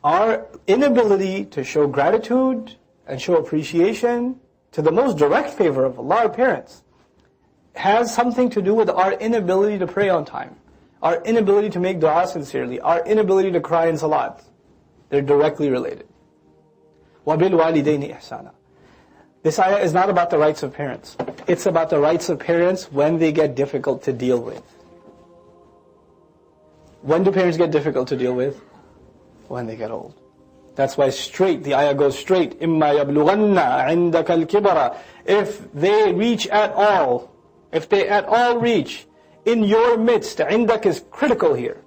Our inability to show gratitude and show appreciation to the most direct favor of Allah, our parents, has something to do with our inability to pray on time, our inability to make dua sincerely, our inability to cry in salat. They're directly related. وَبِالْوَالِدَيْنِ إِحْسَانًا. This ayah is not about the rights of parents. It's about the rights of parents when they get difficult to deal with. When do parents get difficult to deal with? When they get old. That's why the ayah goes straight. إِمَّا يَبْلُغَنَّ عِنْدَكَ الْكِبَرَ. If they reach at all, if they at all reach in your midst, عِنْدَك is critical here.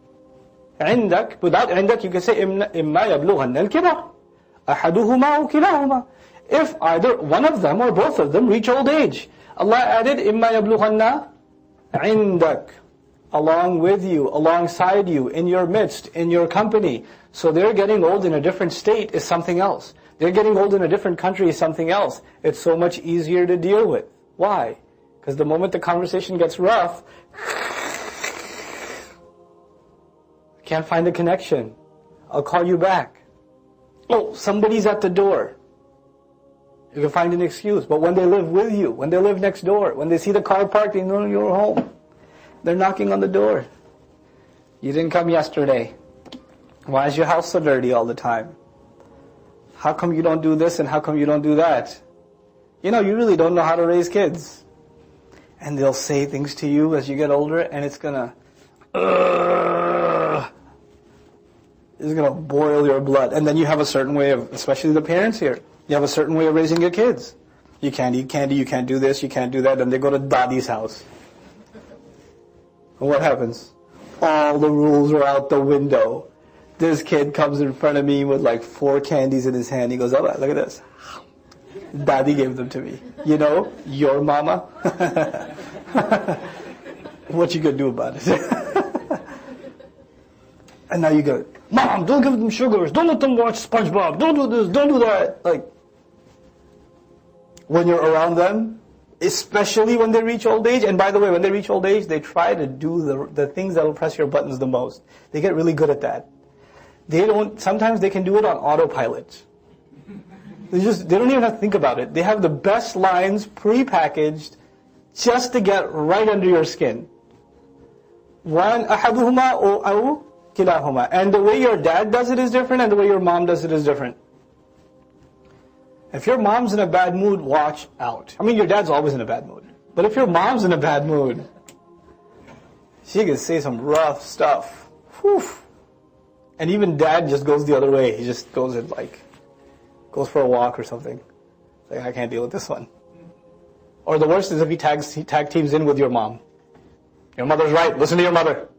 عِنْدَك, without عِنْدَك you can say إِمَّا يَبْلُغَنَّ الْكِبَرَ أَحَدُهُمَا أَوْ كِلَاهُمَا. If either one of them or both of them reach old age. Allah added, إِمَّا يَبْلُغَنَّ عِنْدَك, along with you, alongside you, in your midst, in your company. So they're getting old in a different state is something else. They're getting old in a different country is something else. It's so much easier to deal with. Why? Because the moment the conversation gets rough, can't find the connection. I'll call you back. Oh, somebody's at the door. You can find an excuse. But when they live with you, when they live next door, when they see the car parked, they know you're home. They're knocking on the door. You didn't come yesterday. Why is your house so dirty all the time? How come you don't do this and how come you don't do that? You really don't know how to raise kids. And they'll say things to you as you get older and it's gonna boil your blood. And then you have a certain way of, especially the parents here, you have a certain way of raising your kids. You can't eat candy, you can't do this, you can't do that, and they go to Dadi's house. And what happens? All the rules are out the window. This kid comes in front of me with like 4 candies in his hand. He goes, oh, look at this. Daddy gave them to me. Your mama. What you gonna do about it? And now you go, Mom, don't give them sugars. Don't let them watch SpongeBob. Don't do this. Don't do that. Like, when you're around them, especially when they reach old age, and by the way, when they reach old age, they try to do the things that will press your buttons the most. They get really good at that. Sometimes they can do it on autopilot. They don't even have to think about it. They have the best lines pre-packaged just to get right under your skin. أَحَدُهُمَا أَوْ كِلَاهُمَا. And the way your dad does it is different, and the way your mom does it is different. If your mom's in a bad mood, watch out. Your dad's always in a bad mood. But if your mom's in a bad mood, she can say some rough stuff. Whew. And even dad just goes the other way. He just goes for a walk or something. Like, I can't deal with this one. Or the worst is if he tag teams in with your mom. Your mother's right. Listen to your mother.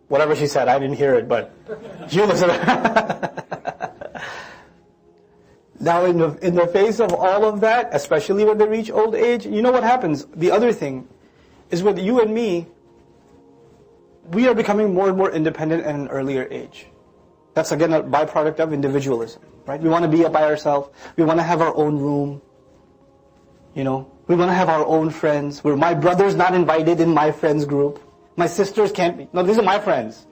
Whatever she said, I didn't hear it, but you listen. Now, in the face of all of that, especially when they reach old age, you know what happens? The other thing is with you and me, we are becoming more and more independent at an earlier age. That's again a byproduct of individualism, right? We want to be up by ourselves. We want to have our own room. We want to have our own friends. My brother's not invited in my friends group. My sisters can't be. No, these are my friends.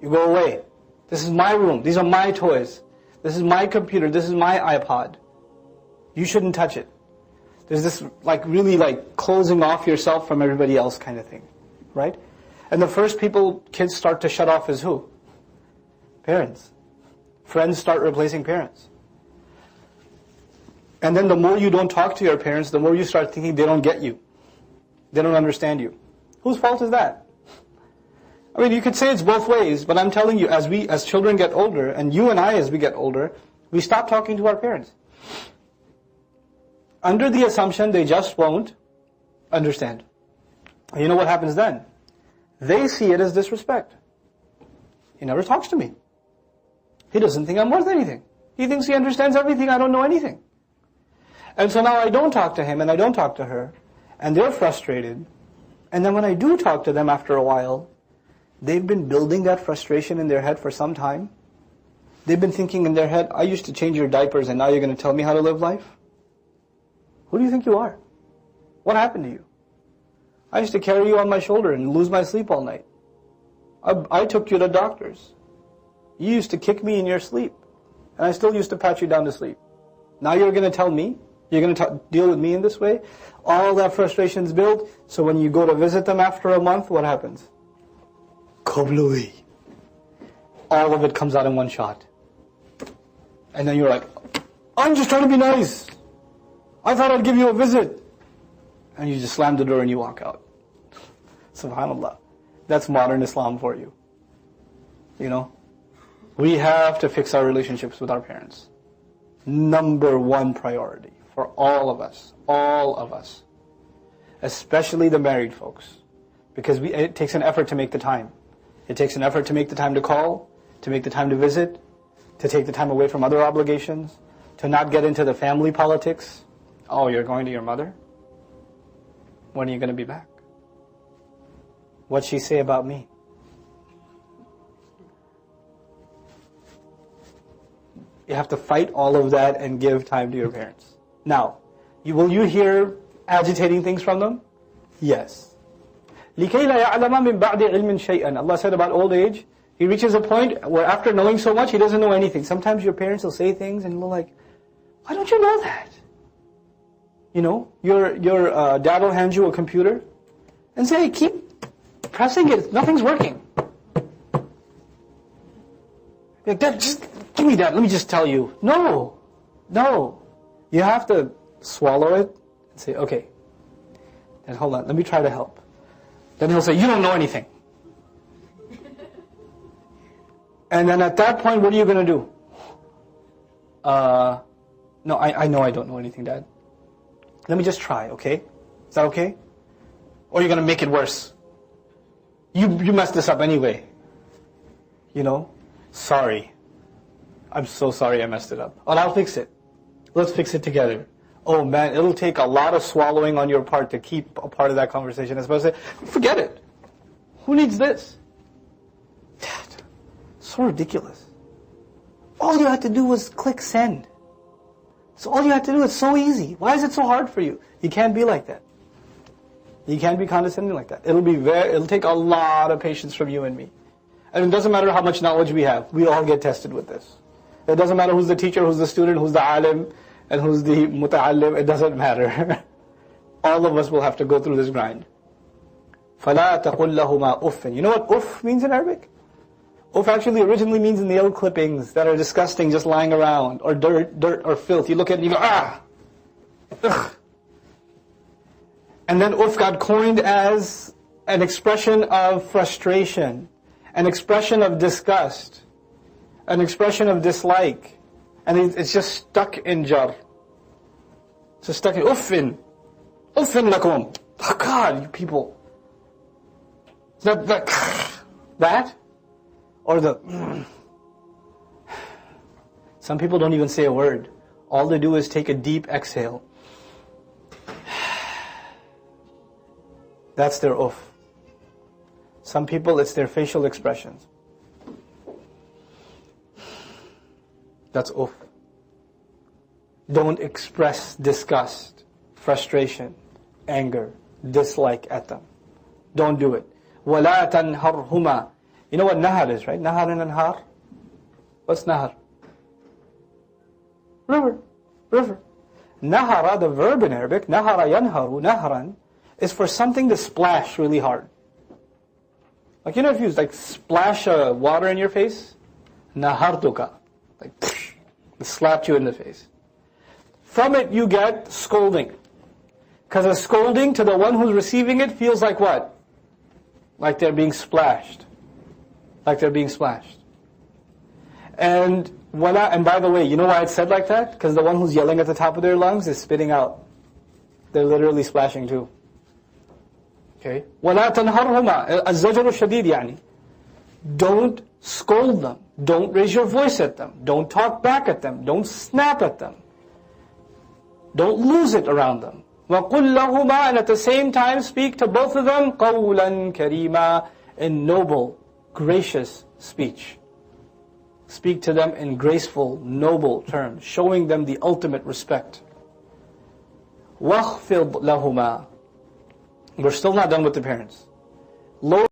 You go away. This is my room. These are my toys. This is my computer. This is my iPod. You shouldn't touch it. There's this really closing off yourself from everybody else kind of thing, right? And the first people kids start to shut off is who? Parents. Friends start replacing parents. And then the more you don't talk to your parents, the more you start thinking they don't get you. They don't understand you. Whose fault is that? You could say it's both ways, but I'm telling you, as children get older, and you and I as we get older, we stop talking to our parents. Under the assumption they just won't understand. And you know what happens then? They see it as disrespect. He never talks to me. He doesn't think I'm worth anything. He thinks he understands everything, I don't know anything. And so now I don't talk to him and I don't talk to her, and they're frustrated. And then when I do talk to them after a while, they've been building that frustration in their head for some time. They've been thinking in their head, I used to change your diapers and now you're going to tell me how to live life? Who do you think you are? What happened to you? I used to carry you on my shoulder and lose my sleep all night. I took you to doctors. You used to kick me in your sleep, and I still used to pat you down to sleep. Now you're going to tell me? You're going to deal with me in this way? All that frustration's built, so when you go to visit them after a month, what happens? Kablui. All of it comes out in one shot. And then you're like, I'm just trying to be nice. I thought I'd give you a visit. And you just slam the door and you walk out. SubhanAllah. That's modern Islam for you. You know? We have to fix our relationships with our parents. Number one priority for all of us. All of us. Especially the married folks. Because it takes an effort to make the time. It takes an effort to make the time to call, to make the time to visit, to take the time away from other obligations, to not get into the family politics. Oh, you're going to your mother? When are you going to be back? What'd she say about me? You have to fight all of that and give time to your parents. Now, will you hear agitating things from them? Yes. لِكَيْ لَا يَعْلَمَ مِنْ بَعْدِ عِلْمٍ شَيْئًا. Allah said about old age, he reaches a point where after knowing so much, he doesn't know anything. Sometimes your parents will say things and you're like, why don't you know that? You know, your dad will hand you a computer and say, keep pressing it, nothing's working. Like, Dad, just give me that, let me just tell you. No. You have to swallow it and say, okay, and hold on, let me try to help. Then he'll say, you don't know anything. And then at that point, what are you going to do? No, I know I don't know anything, Dad. Let me just try, okay? Is that okay? Or you're going to make it worse. You messed this up anyway. You know? Sorry. I'm so sorry I messed it up. Well, I'll fix it. Let's fix it together. Oh man, it'll take a lot of swallowing on your part to keep a part of that conversation. As opposed to say, forget it. Who needs this? Dad, so ridiculous. All you had to do was click send. So all you have to do is so easy. Why is it so hard for you? You can't be like that. You can't be condescending like that. It'll take a lot of patience from you and me. And it doesn't matter how much knowledge we have. We all get tested with this. It doesn't matter who's the teacher, who's the student, who's the alim, and who's the muta'allim. It doesn't matter. All of us will have to go through this grind. فَلَا تَقُلْ لَهُمَا أُفٍّ. You know what uff means in Arabic? Uff actually originally means nail clippings that are disgusting, just lying around, or dirt or filth. You look at it and you go, ah! Ugh. And then uff got coined as an expression of frustration, an expression of disgust, an expression of dislike. And it's just stuck in jar. It's just stuck in uffin. Uffin lakum. Oh God, you people. That? Or the... Some people don't even say a word. All they do is take a deep exhale. That's their uff. Some people, it's their facial expressions. That's uff. Don't express disgust, frustration, anger, dislike at them. Don't do it. وَلَا تَنْهَرْهُمَا. You know what nahar is, right? Nahar and anhar. What's nahar? River. Nahara, the verb in Arabic, nahara yanharu, nahran, is for something to splash really hard. Like, you know, if you splash water in your face, nahartuka, like psh, it slapped you in the face. From it you get scolding. Because a scolding to the one who's receiving it feels like what? Like they're being splashed. And by the way, you know why it's said like that? Because the one who's yelling at the top of their lungs is spitting out. They're literally splashing too. Okay? وَلَا تَنْهَرْهُمَا الزَّجْرُ الشَّدِيدِ يعني. Don't scold them. Don't raise your voice at them. Don't talk back at them. Don't snap at them. Don't lose it around them. وَقُلْ لَهُمَا, and at the same time speak to both of them قَوْلًا كَرِيمًا, in noble, gracious speech. Speak to them in graceful, noble terms, showing them the ultimate respect. وَخْفِضْ لَهُمَا. We're still not done with the parents. Lower